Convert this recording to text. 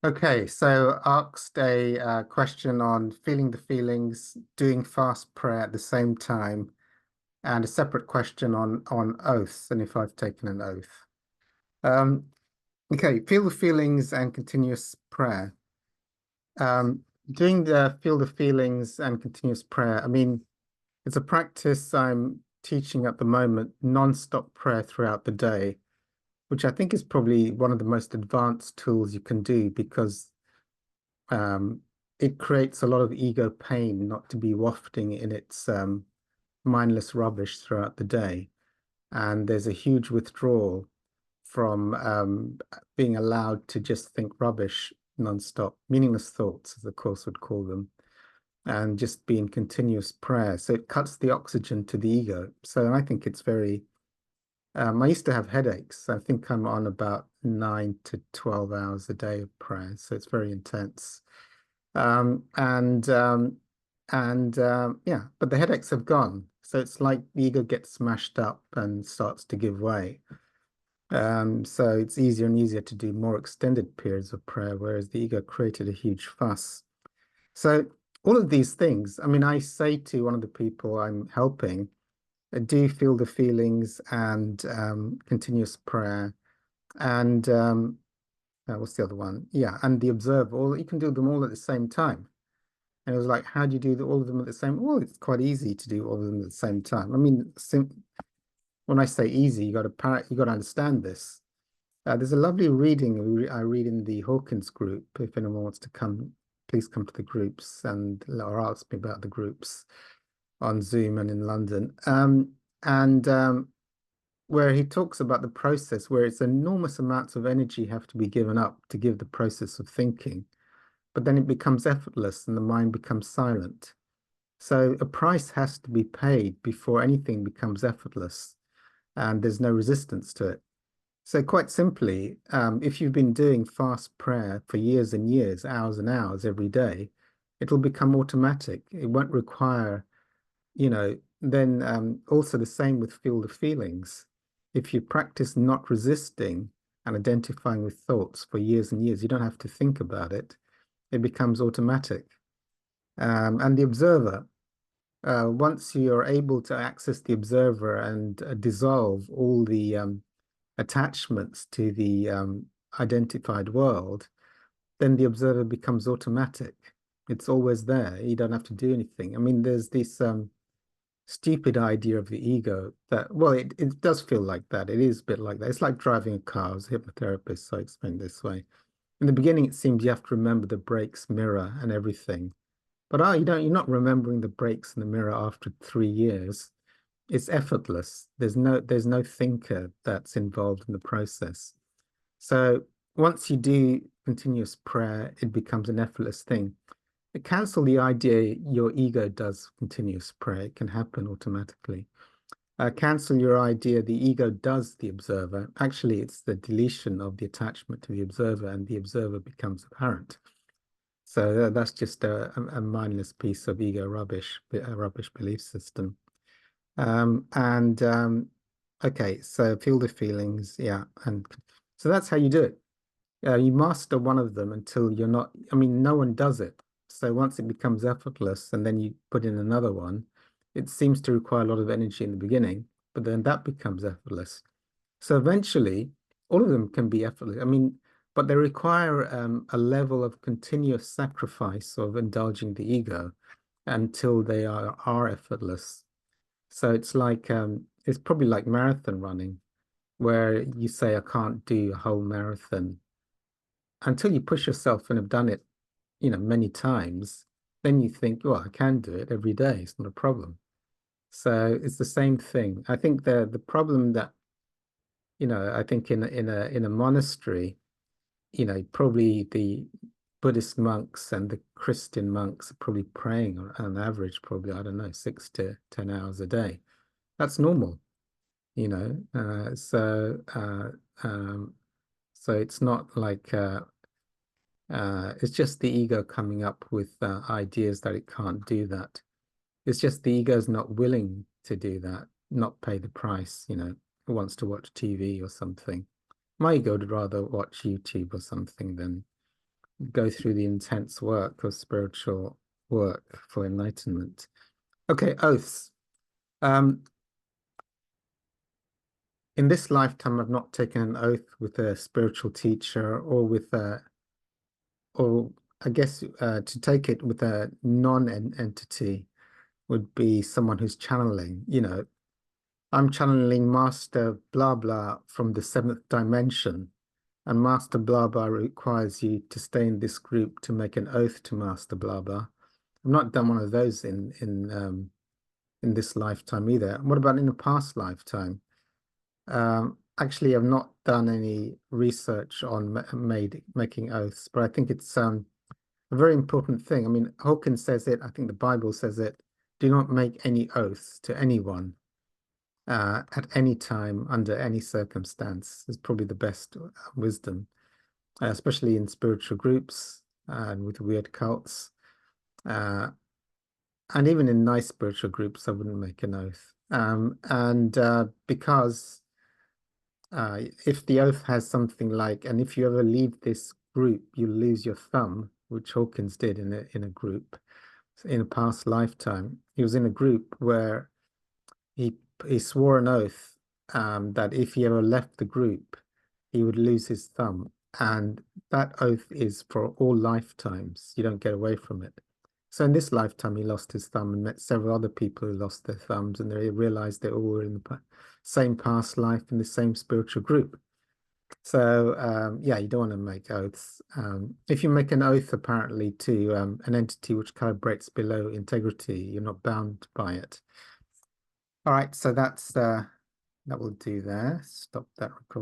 Okay, so asked a question on feeling the feelings, doing fast prayer at the same time, and a separate question on oaths and if I've taken an oath. Um, okay, feel the feelings and continuous prayer. Doing the feel the feelings and continuous prayer. I mean, it's a practice I'm teaching at the moment, non-stop prayer throughout the day, which I think is probably one of the most advanced tools you can do because um, it creates a lot of ego pain not to be wafting in its mindless rubbish throughout the day. And there's a huge withdrawal from being allowed to just think rubbish non-stop, meaningless thoughts, as the Course would call them, and just be in continuous prayer. So it cuts the oxygen to the ego. So I think it's very, I used to have headaches. I think I'm on about 9 to 12 hours a day of prayer. So it's very intense. Um, and um, yeah, but the headaches have gone. So it's like the ego gets smashed up and starts to give way. So it's easier and easier to do more extended periods of prayer, whereas the ego created a huge fuss. So all of these things, I mean, I say to one of the people I'm helping, do feel the feelings and continuous prayer and what's the other one? Yeah, and the observer. All you can do them all at the same time. And it was like, how do you do all of them at the same? Well, it's quite easy to do all of them at the same time. I mean, when I say easy, you got to understand this. There's a lovely reading I read in the Hawkins group. If anyone wants to come, please come to the groups and or ask me about the groups on Zoom and in London. And Where he talks about the process, where it's enormous amounts of energy have to be given up to give the process of thinking, but then it becomes effortless and the mind becomes silent. So a price has to be paid before anything becomes effortless and there's no resistance to it. So quite simply, if you've been doing fast prayer for years and years, hours and hours every day, it'll become automatic. It won't require, then also the same with feel the feelings. If you practice not resisting and identifying with thoughts for years and years, you don't have to think about it. It becomes automatic. And the observer, once you're able to access the observer and dissolve all the attachments to the identified world, then the observer becomes automatic. It's always there. You don't have to do anything. I mean, there's this stupid idea of the ego that, well, it does feel like that. It is a bit like that. It's like driving a car. As a hypnotherapist, so I explain this way. In the beginning, it seems you have to remember the brakes, mirror, and everything. But you're not remembering the brakes in the mirror after 3 years. It's effortless. There's no thinker that's involved in the process. So once you do continuous prayer, it becomes an effortless thing. Cancel the idea your ego does continuous prayer. It can happen automatically. Cancel your idea the ego does the observer. Actually, it's the deletion of the attachment to the observer, and the observer becomes apparent. So that's just a mindless piece of ego rubbish, a rubbish belief system. And Okay, so feel the feelings, yeah, and so that's how you do it. You master one of them until you're not. I mean, no one does it. So once it becomes effortless, and then you put in another one, it seems to require a lot of energy in the beginning, but then that becomes effortless. So eventually, all of them can be effortless. I mean, but they require a level of continuous sacrifice of indulging the ego until they are effortless. So it's probably like marathon running, where you say, I can't do a whole marathon until you push yourself and have done it, many times. Then you think, well, I can do it every day. It's not a problem. So it's the same thing. I think the problem that, I think in a monastery, probably the Buddhist monks and the Christian monks are probably praying on average, probably, I don't know, 6 to 10 hours a day. That's normal, you know. So it's not like it's just the ego coming up with ideas that it can't do that. It's just the ego's not willing to do that, not pay the price, it wants to watch TV or something. My ego would rather watch YouTube or something go through the intense work of spiritual work for enlightenment. Okay, oaths. Um, in this lifetime, I've not taken an oath with a spiritual teacher or with a, or I guess to take it with a non-entity would be someone who's channeling, I'm channeling Master blah blah from the seventh dimension, and Master blah blah requires you to stay in this group to make an oath to Master blah blah. I've not done one of those in this lifetime either. What about in a past lifetime? Actually, I've not done any research on making oaths, but I think it's a very important thing. I mean, Hawkins says it. I think the Bible says it. Do not make any oaths to anyone at any time under any circumstance is probably the best wisdom, especially in spiritual groups and with weird cults. And even in nice spiritual groups, I wouldn't make an oath. And because if the oath has something like, and if you ever leave this group, you lose your thumb, which Hawkins did in a group in a past lifetime. He was in a group where he swore an oath that if he ever left the group, he would lose his thumb. And that oath is for all lifetimes. You don't get away from it. So in this lifetime, he lost his thumb and met several other people who lost their thumbs, and they realized they all were in the same past life in the same spiritual group. So yeah, you don't want to make oaths. If you make an oath apparently to an entity which calibrates below integrity, you're not bound by it. All right, so that will do there. Stop that recording.